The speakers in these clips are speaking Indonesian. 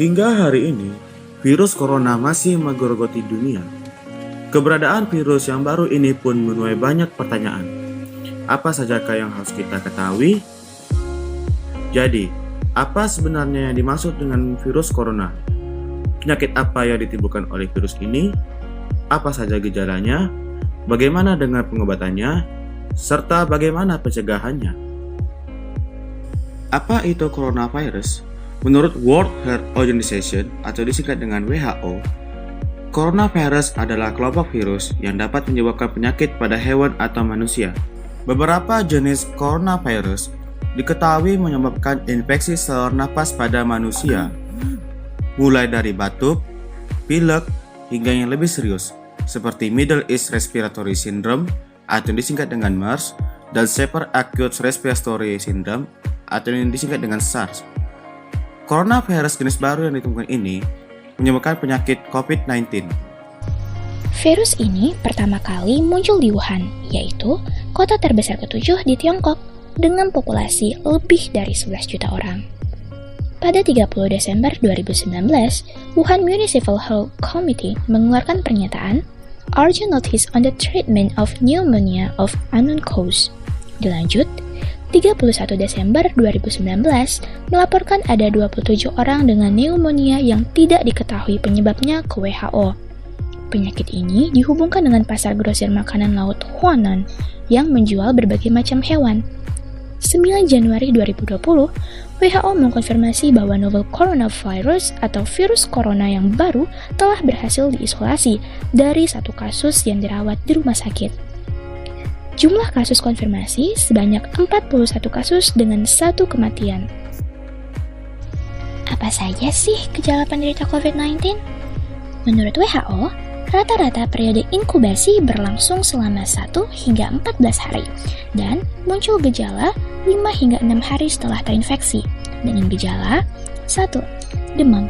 Hingga hari ini, virus corona masih menggerogoti dunia. Keberadaan virus yang baru ini pun menuai banyak pertanyaan. Apa sajakah yang harus kita ketahui? Jadi, apa sebenarnya yang dimaksud dengan virus corona? Penyakit apa yang ditimbulkan oleh virus ini? Apa saja gejalanya? Bagaimana dengan pengobatannya? Serta bagaimana pencegahannya? Apa itu coronavirus? Menurut World Health Organization atau disingkat dengan WHO, coronavirus adalah kelompok virus yang dapat menyebabkan penyakit pada hewan atau manusia. Beberapa jenis coronavirus diketahui menyebabkan infeksi saluran napas pada manusia, mulai dari batuk, pilek, hingga yang lebih serius, seperti Middle East Respiratory Syndrome atau disingkat dengan MERS dan Severe Acute Respiratory Syndrome atau yang disingkat dengan SARS. Coronavirus jenis baru yang ditemukan ini menyebabkan penyakit COVID-19. Virus ini pertama kali muncul di Wuhan, yaitu kota terbesar ke-7 di Tiongkok dengan populasi lebih dari 11 juta orang. Pada 30 Desember 2019, Wuhan Municipal Health Committee mengeluarkan pernyataan Urgent Notice on the Treatment of Pneumonia of Unknown Cause. Dilanjut, 31 Desember 2019 melaporkan ada 27 orang dengan pneumonia yang tidak diketahui penyebabnya ke WHO. Penyakit ini dihubungkan dengan pasar grosir makanan laut Huanan yang menjual berbagai macam hewan. 9 Januari 2020, WHO mengkonfirmasi bahwa novel coronavirus atau virus corona yang baru telah berhasil diisolasi dari satu kasus yang dirawat di rumah sakit. Jumlah kasus konfirmasi sebanyak 41 kasus dengan 1 kematian. Apa saja sih gejala penderita COVID-19? Menurut WHO, rata-rata periode inkubasi berlangsung selama 1 hingga 14 hari dan muncul gejala 5 hingga 6 hari setelah terinfeksi dengan gejala 1. Demam.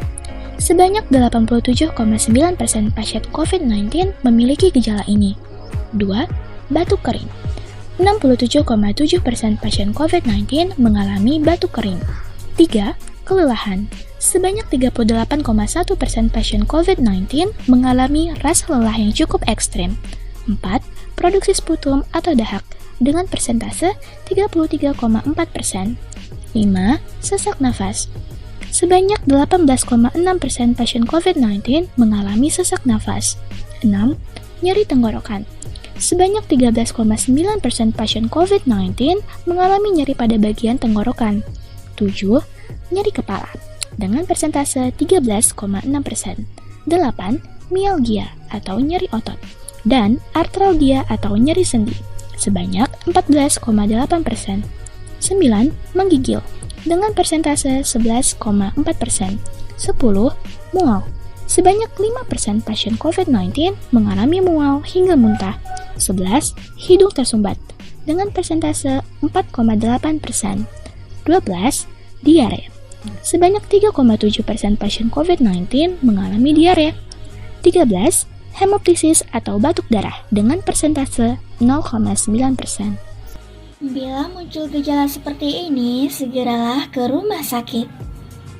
Sebanyak 87,9% pasien COVID-19 memiliki gejala ini. 2. Batuk kering. 67,7% pasien COVID-19 mengalami batuk kering. 3. Kelelahan. Sebanyak 38,1% pasien COVID-19 mengalami rasa lelah yang cukup ekstrim. 4. Produksi sputum atau dahak dengan persentase 33,4%. 5. Sesak nafas. Sebanyak 18,6% pasien COVID-19 mengalami sesak nafas. 6. Nyeri tenggorokan. Sebanyak 13,9% pasien COVID-19 mengalami nyeri pada bagian tenggorokan. 7. Nyeri kepala dengan persentase 13,6%. 8. Mialgia atau nyeri otot. Dan artralgia atau nyeri sendi sebanyak 14,8%. 9. Menggigil dengan persentase 11,4%. 10. Mual. Sebanyak 5% pasien COVID-19 mengalami mual hingga muntah. 11. Hidung tersumbat dengan persentase 4,8%. 12. Diare. Sebanyak 3,7% pasien COVID-19 mengalami diare. 13. Hemoptisis atau batuk darah dengan persentase 0,9%. Bila muncul gejala seperti ini, segeralah ke rumah sakit.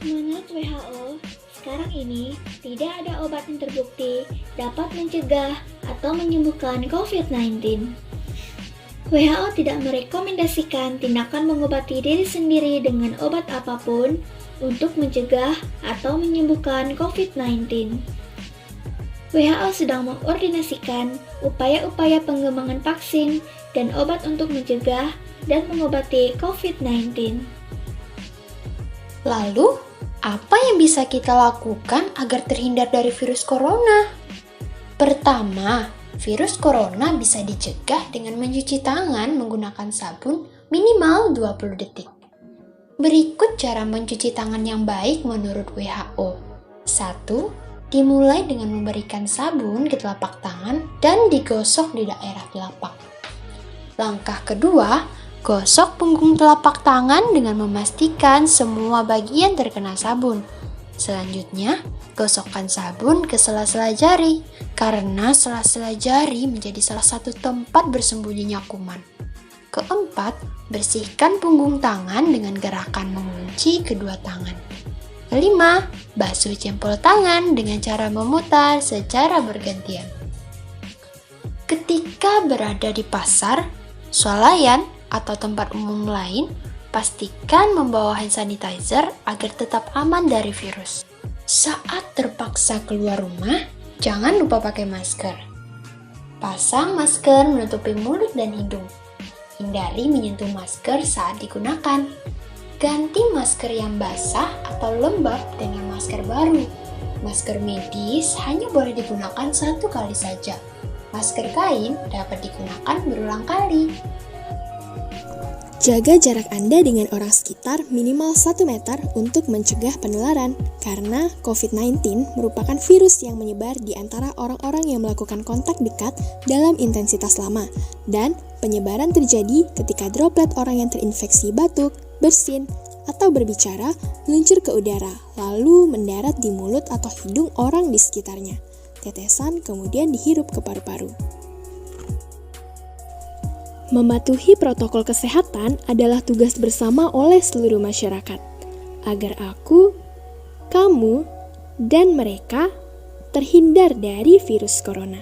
Menurut WHO, sekarang ini tidak ada obat yang terbukti dapat mencegah atau menyembuhkan COVID-19. WHO tidak merekomendasikan tindakan mengobati diri sendiri dengan obat apapun untuk mencegah atau menyembuhkan COVID-19. WHO sedang mengordinasikan upaya-upaya pengembangan vaksin dan obat untuk mencegah dan mengobati COVID-19. Lalu, apa yang bisa kita lakukan agar terhindar dari virus corona? Pertama, virus corona bisa dicegah dengan mencuci tangan menggunakan sabun minimal 20 detik. Berikut cara mencuci tangan yang baik menurut WHO. 1. Dimulai dengan memberikan sabun ke telapak tangan dan digosok di daerah telapak. Langkah kedua, gosok punggung telapak tangan dengan memastikan semua bagian terkena sabun. Selanjutnya, gosokkan sabun ke sela-sela jari, karena sela-sela jari menjadi salah satu tempat bersembunyinya kuman. Keempat, bersihkan punggung tangan dengan gerakan mengunci kedua tangan. Kelima, basuh jempol tangan dengan cara memutar secara bergantian. Ketika berada di pasar, swalayan, atau tempat umum lain, pastikan membawa hand sanitizer agar tetap aman dari virus. Saat terpaksa keluar rumah, jangan lupa pakai masker. Pasang masker menutupi mulut dan hidung. Hindari menyentuh masker saat digunakan. Ganti masker yang basah atau lembab dengan masker baru. Masker medis hanya boleh digunakan 1 kali saja. Masker kain dapat digunakan berulang kali. Jaga jarak Anda dengan orang sekitar minimal 1 meter untuk mencegah penularan, karena COVID-19 merupakan virus yang menyebar di antara orang-orang yang melakukan kontak dekat dalam intensitas lama, dan penyebaran terjadi ketika droplet orang yang terinfeksi batuk, bersin, atau berbicara meluncur ke udara, lalu mendarat di mulut atau hidung orang di sekitarnya. Tetesan kemudian dihirup ke paru-paru. Mematuhi protokol kesehatan adalah tugas bersama oleh seluruh masyarakat, agar aku, kamu, dan mereka terhindar dari virus corona.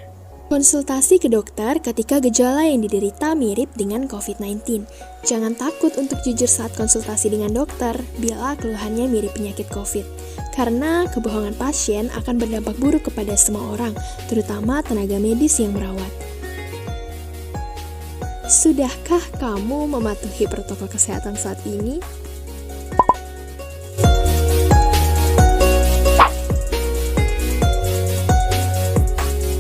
Konsultasi ke dokter ketika gejala yang diderita mirip dengan COVID-19. Jangan takut untuk jujur saat konsultasi dengan dokter bila keluhannya mirip penyakit COVID. Karena kebohongan pasien akan berdampak buruk kepada semua orang, terutama tenaga medis yang merawat. Sudahkah kamu mematuhi protokol kesehatan saat ini?